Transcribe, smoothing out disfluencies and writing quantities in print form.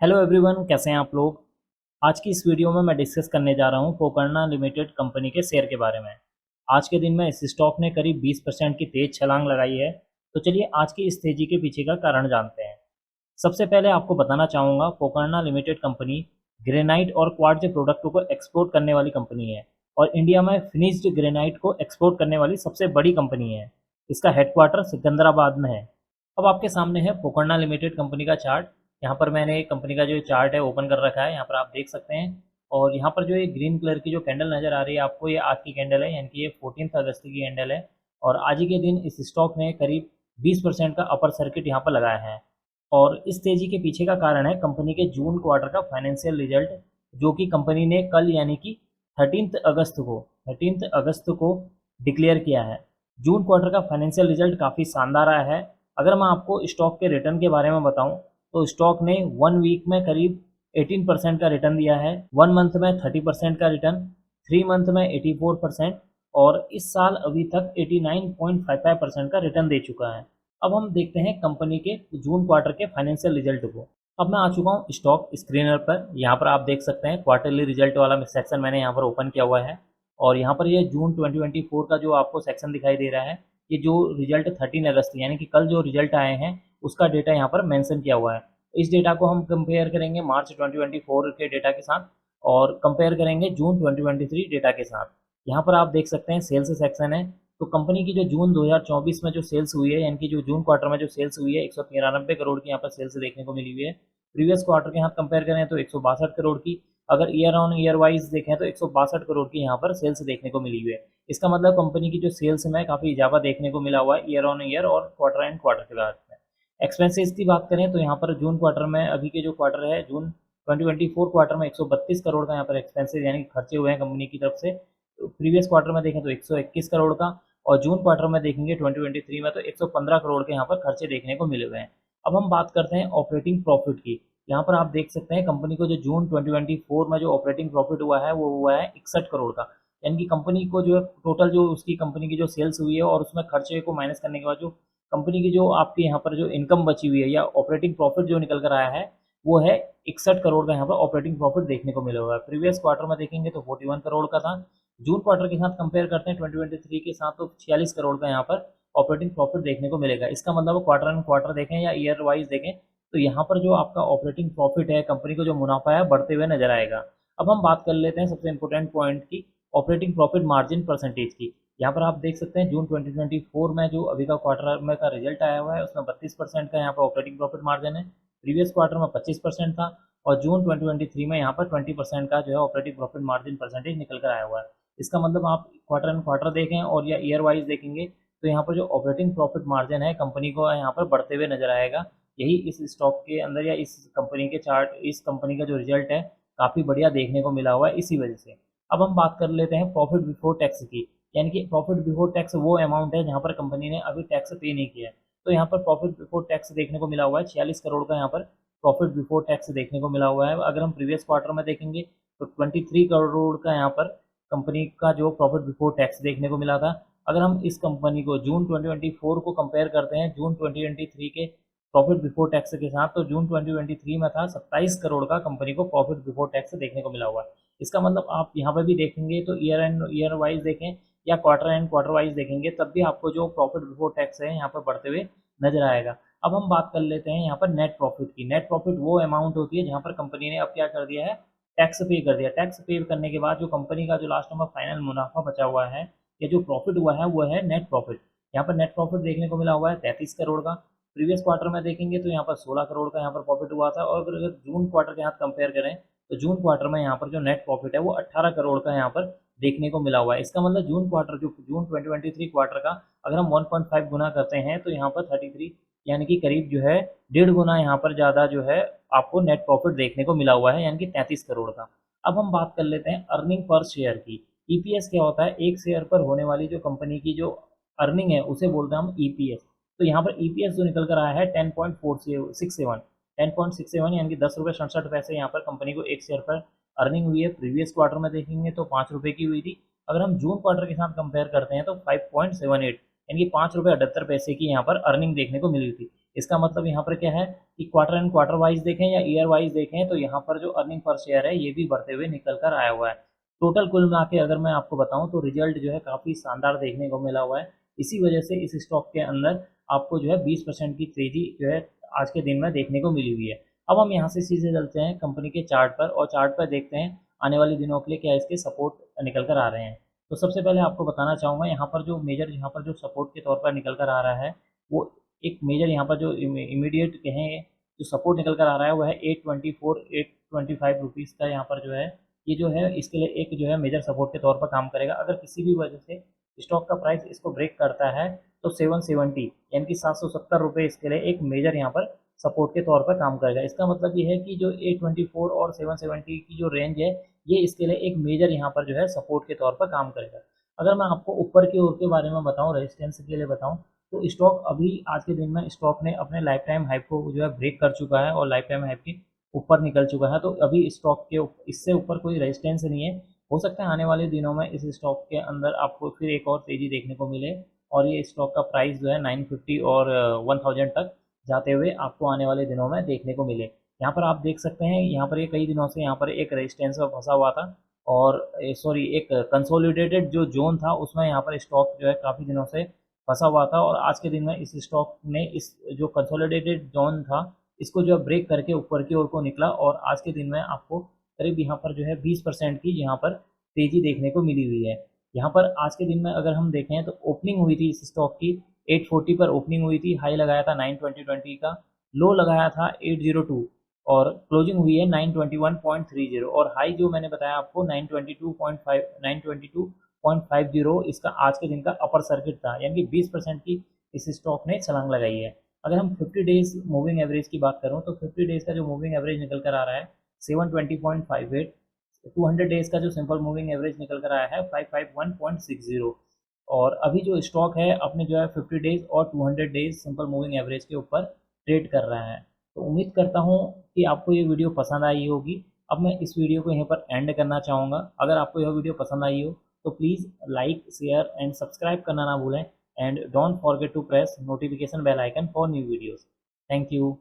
Hello everyone, कैसे हैं आप लोग। आज की इस वीडियो में मैं डिस्कस करने जा रहा हूं पोकर्ना लिमिटेड कंपनी के शेयर के बारे में। आज के दिन में इस स्टॉक ने करीब 20% की तेज छलांग लगाई है। तो चलिए आज की इस तेजी के पीछे का कारण जानते हैं। सबसे पहले आपको बताना चाहूँगा, पोकर्ना लिमिटेड कंपनी ग्रेनाइट और क्वार्ट्ज प्रोडक्ट को एक्सपोर्ट करने वाली कंपनी है और इंडिया में फिनिश्ड ग्रेनाइट को एक्सपोर्ट करने वाली सबसे बड़ी कंपनी है। इसका हेडक्वार्टर सिकंदराबाद में है। अब आपके सामने है पोकर्ना लिमिटेड कंपनी का चार्ट। यहाँ पर मैंने कंपनी का जो चार्ट है ओपन कर रखा है, यहाँ पर आप देख सकते हैं। और यहाँ पर जो ये ग्रीन कलर की जो कैंडल नज़र आ रही है आपको, ये आज की कैंडल है, यानी कि ये 14 अगस्त की कैंडल है। और आज ही के दिन इस स्टॉक ने करीब 20% का अपर सर्किट यहाँ पर लगाया है। और इस तेज़ी के पीछे का कारण है कंपनी के जून क्वार्टर का फाइनेंशियल रिजल्ट, जो कि कंपनी ने कल यानी कि 13 अगस्त को डिक्लेयर किया है। जून क्वार्टर का फाइनेंशियल रिजल्ट काफ़ी शानदार आया है। अगर मैं आपको स्टॉक के रिटर्न के बारे में बताऊं, तो स्टॉक ने 1 वीक में करीब 18% का रिटर्न दिया है, 1 मंथ में 30% का रिटर्न, 3 मंथ में 84%, और इस साल अभी तक 89.55% का रिटर्न दे चुका है। अब हम देखते हैं कंपनी के जून क्वार्टर के फाइनेंशियल रिजल्ट को। अब मैं आ चुका हूँ स्टॉक स्क्रीनर पर। यहाँ पर आप देख सकते हैं क्वार्टरली रिजल्ट वाला सेक्शन मैंने यहाँ पर ओपन किया हुआ है। और यहाँ पर ये जून 2024 का जो आपको सेक्शन दिखाई दे रहा है, ये जो रिजल्ट 13 अगस्त यानी कि कल जो रिजल्ट आए हैं उसका डेटा यहाँ पर मेंशन किया हुआ है। इस डेटा को हम कंपेयर करेंगे मार्च 2024 के डेटा के साथ और कंपेयर करेंगे जून 2023 डेटा के साथ। यहाँ पर आप देख सकते हैं सेल्स सेक्शन है। तो कंपनी की जो जून 2024 में जो सेल्स हुई है, यानी कि जो जून क्वार्टर में जो सेल्स हुई है, 193 करोड़ की यहाँ पर सेल्स देखने को मिली हुई है। प्रीवियस क्वार्टर के साथ कंपेयर करें तो 162 करोड़ की। अगर ईयर ऑन ईयर वाइज देखें तो 162 करोड़ की यहाँ पर सेल्स देखने को मिली हुई है। इसका मतलब कंपनी की जो सेल्स में काफ़ी इजाफा देखने को मिला हुआ है ईयर ऑन ईयर और क्वार्टर एंड क्वार्टर के बाद में। एक्सपेंसेस की बात करें तो यहाँ पर जून क्वार्टर में, अभी के जो क्वार्टर है जून 2024 क्वार्टर में, 132 करोड़ का यहाँ पर एक्सपेंसेस यानी कि खर्चे हुए हैं कंपनी की तरफ से। प्रीवियस क्वार्टर में देखें तो 121 करोड़ का, और जून क्वार्टर में देखेंगे 2023 में तो 115 करोड़ के यहाँ पर खर्चे देखने को मिले हुए हैं। अब हम बात करते हैं ऑपरेटिंग प्रॉफिट की। यहाँ पर आप देख सकते हैं कंपनी को जो जून 2024 में जो ऑपरेटिंग प्रॉफिट हुआ है वो हुआ है 61 करोड़ का। यानी कि कंपनी को जो टोटल जो उसकी कंपनी की जो सेल्स हुई है और उसमें खर्चे को माइनस करने के बाद जो कंपनी की जो आपकी यहाँ पर जो इनकम बची हुई है या ऑपरेटिंग प्रॉफिट जो निकल कर आया है, वो है 61 करोड़ का यहाँ पर ऑपरेटिंग प्रॉफिट देखने को मिला हुआ है। प्रीवियस क्वार्टर में देखेंगे तो 41 करोड़ का था। जून क्वार्टर के साथ कंपेयर करते हैं 2023 के साथ, तो 46 करोड़ का यहाँ पर ऑपरेटिंग प्रॉफिट देखने को मिलेगा। इसका मतलब क्वार्टर एंड क्वार्टर देखें या ईयर वाइज देखें तो यहाँ पर जो आपका ऑपरेटिंग प्रॉफिट है, कंपनी को जो मुनाफा है, बढ़ते हुए नजर आएगा। अब हम बात कर लेते हैं सबसे इंपॉर्टेंट पॉइंट की, ऑपरेटिंग प्रॉफिट मार्जिन परसेंटेज की। यहाँ पर आप देख सकते हैं जून 2024 में जो अभी का क्वार्टर में का रिजल्ट आया हुआ है उसमें 32% का यहाँ पर ऑपरेटिंग प्रॉफिट मार्जिन है। प्रीवियस क्वार्टर में 25% था और जून 2023 में यहाँ पर 20% का जो है ऑपरेटिंग प्रॉफिट मार्जिन परसेंटेज निकल कर आया हुआ है। इसका मतलब आप क्वार्टर एंड क्वार्टर देखें और या ईयर वाइज देखेंगे तो यहाँ पर जो ऑपरेटिंग प्रॉफिट मार्जिन है कंपनी को यहाँ पर बढ़ते हुए नजर आएगा। यही इस स्टॉक के अंदर या इस कंपनी के चार्ट, इस कंपनी का जो रिजल्ट है काफ़ी बढ़िया देखने को मिला हुआ है इसी वजह से। अब हम बात कर लेते हैं प्रॉफिट बिफोर टैक्स की। यानी कि प्रॉफिट बिफोर टैक्स वो अमाउंट है जहाँ पर कंपनी ने अभी टैक्स पे नहीं किया है। तो यहाँ पर प्रॉफिट बिफोर टैक्स देखने को मिला हुआ है 46 करोड़ का यहाँ पर प्रॉफिट बिफोर टैक्स देखने को मिला हुआ है। अगर हम प्रीवियस क्वार्टर में देखेंगे तो 23 करोड़ का यहाँ पर कंपनी का जो प्रॉफिट बिफोर टैक्स देखने को मिला था। अगर हम इस कंपनी को जून 2024 को कंपेयर करते हैं जून 2023 के प्रॉफिट बिफोर टैक्स के साथ, तो जून 2023 में था 27 करोड़ का कंपनी को प्रॉफिट बिफोर टैक्स देखने को मिला हुआ है। इसका मतलब आप यहाँ पर भी देखेंगे तो ईयर एंड ईयर वाइज देखें या क्वार्टर एंड क्वार्टर वाइज देखेंगे तब भी आपको जो प्रॉफिट बिफोर टैक्स है यहाँ पर बढ़ते हुए नजर आएगा। अब हम बात कर लेते हैं यहाँ पर नेट प्रॉफिट की। नेट प्रॉफिट वो अमाउंट होती है जहाँ पर कंपनी ने अब क्या कर दिया है, टैक्स पे कर दिया। टैक्स पे करने के बाद जो कंपनी का जो लास्ट में फाइनल मुनाफा बचा हुआ है या जो प्रॉफिट हुआ है वो है नेट प्रॉफिट। यहाँ पर नेट प्रॉफिट देखने को मिला हुआ है 33 करोड़ का। प्रीवियस क्वार्टर में देखेंगे तो यहाँ पर 16 करोड़ का यहाँ पर प्रॉफिट हुआ था। और अगर जून क्वार्टर के साथ कंपेयर करें तो जून क्वार्टर में यहाँ पर जो नेट प्रॉफिट है वो 18 करोड़ का यहाँ पर देखने को मिला हुआ है। इसका मतलब जून क्वार्टर, जो जून 2023 क्वार्टर का अगर हम 1.5 गुना करते हैं तो यहाँ पर 33 यानी कि करीब जो है 1.5 गुना यहाँ पर ज़्यादा जो है आपको नेट प्रॉफिट देखने को मिला हुआ है, यानी कि 33 करोड़ का। अब हम बात कर लेते हैं अर्निंग पर शेयर की। ईपीएस क्या होता है, एक शेयर पर होने वाली जो कंपनी की जो अर्निंग है उसे बोलते हैं हम ईपीएस। तो यहाँ पर ईपीएस जो निकल कर आया है 10.67 यानी कि 10 रुपये 67 पैसे यहाँ पर कंपनी को एक शेयर पर अर्निंग हुई है। प्रीवियस क्वार्टर में देखेंगे तो 5 रुपये की हुई थी। अगर हम जून क्वार्टर के साथ कंपेयर करते हैं तो 5.78 यानी कि 5 रुपये 78 पैसे की यहाँ पर अर्निंग देखने को मिली थी। इसका मतलब यहाँ पर क्या है कि क्वार्टर एंड क्वार्टर वाइज देखें या ईयर वाइज देखें तो यहाँ पर जो अर्निंग पर शेयर है ये भी बढ़ते हुए निकल कर आया हुआ है। टोटल कुल मिला के अगर मैं आपको बताऊं तो रिजल्ट जो है काफ़ी शानदार देखने को मिला हुआ है। इसी वजह से इस स्टॉक के अंदर आपको जो है 20% की तेजी जो है आज के दिन में देखने को मिली हुई है। अब हम यहाँ से सीधे चलते हैं कंपनी के चार्ट पर और चार्ट पर देखते हैं आने वाले दिनों के लिए क्या इसके सपोर्ट निकल कर आ रहे हैं। तो सबसे पहले आपको बताना चाहूँगा यहाँ पर जो मेजर यहाँ पर जो सपोर्ट के तौर पर निकल कर आ रहा है वो एक मेजर यहाँ पर जो इमीडिएट कहें जो सपोर्ट निकल कर आ रहा है वो है 824 825 रुपीज़ का। यहाँ पर जो है ये जो है इसके लिए एक जो है मेजर सपोर्ट के तौर पर काम करेगा। अगर किसी भी वजह से स्टॉक का प्राइस इसको ब्रेक करता है तो 770 यानी कि 770 रुपये इसके लिए एक मेजर यहाँ पर सपोर्ट के तौर पर काम करेगा। इसका मतलब ये है कि जो 824 और 770 की जो रेंज है ये इसके लिए एक मेजर यहाँ पर जो है सपोर्ट के तौर पर काम करेगा। अगर मैं आपको ऊपर की ओर के बारे में बताऊँ, रेजिस्टेंस के लिए बताऊँ, तो स्टॉक अभी आज के दिन में स्टॉक ने अपने लाइफ टाइम हाइप को जो है ब्रेक कर चुका है और लाइफ टाइम हाइप के ऊपर निकल चुका है। तो अभी स्टॉक के इससे ऊपर कोई रेजिस्टेंस नहीं है। हो सकता है आने वाले दिनों में इस स्टॉक के अंदर आपको फिर एक और तेज़ी देखने को मिले और ये स्टॉक का प्राइस जो है 950 और 1000 तक जाते हुए आपको आने वाले दिनों में देखने को मिले। यहाँ पर आप देख सकते हैं यहाँ पर ये कई दिनों से यहाँ पर एक रेजिस्टेंस में फंसा हुआ था और सॉरी एक कंसोलिडेटेड जो जोन था उसमें यहाँ पर स्टॉक जो है काफ़ी दिनों से फंसा हुआ था और आज के दिन में इस स्टॉक ने इस जो कंसोलिडेटेड जोन था इसको जो है ब्रेक करके ऊपर की ओर को निकला और आज के दिन में आपको करीब यहाँ पर जो है 20% की यहाँ पर तेज़ी देखने को मिली हुई है। यहाँ पर आज के दिन में अगर हम देखें तो ओपनिंग हुई थी इस स्टॉक की 840 पर ओपनिंग हुई थी, हाई लगाया था 920 का, लो लगाया था 802 और क्लोजिंग हुई है 921.30 और हाई जो मैंने बताया आपको 922.50 इसका आज के दिन का अपर सर्किट था, यानी कि 20% की इस स्टॉक ने छलांग लगाई है। अगर हम 50 डेज मूविंग एवरेज की बात करूँ तो 50 डेज का जो मूविंग एवरेज निकल कर आ रहा है 720.58, 200 डेज का जो सिंपल मूविंग एवरेज निकल कर आया है 551.60 और अभी जो स्टॉक है अपने जो है 50 डेज और 200 डेज सिंपल मूविंग एवरेज के ऊपर ट्रेड कर रहा है। तो उम्मीद करता हूँ कि आपको ये वीडियो पसंद आई होगी। अब मैं इस वीडियो को यहीं पर एंड करना चाहूँगा। अगर आपको यह वीडियो पसंद आई हो तो please like share and subscribe करना ना भूलें and don't forget to press notification bell icon for new videos. Thank you.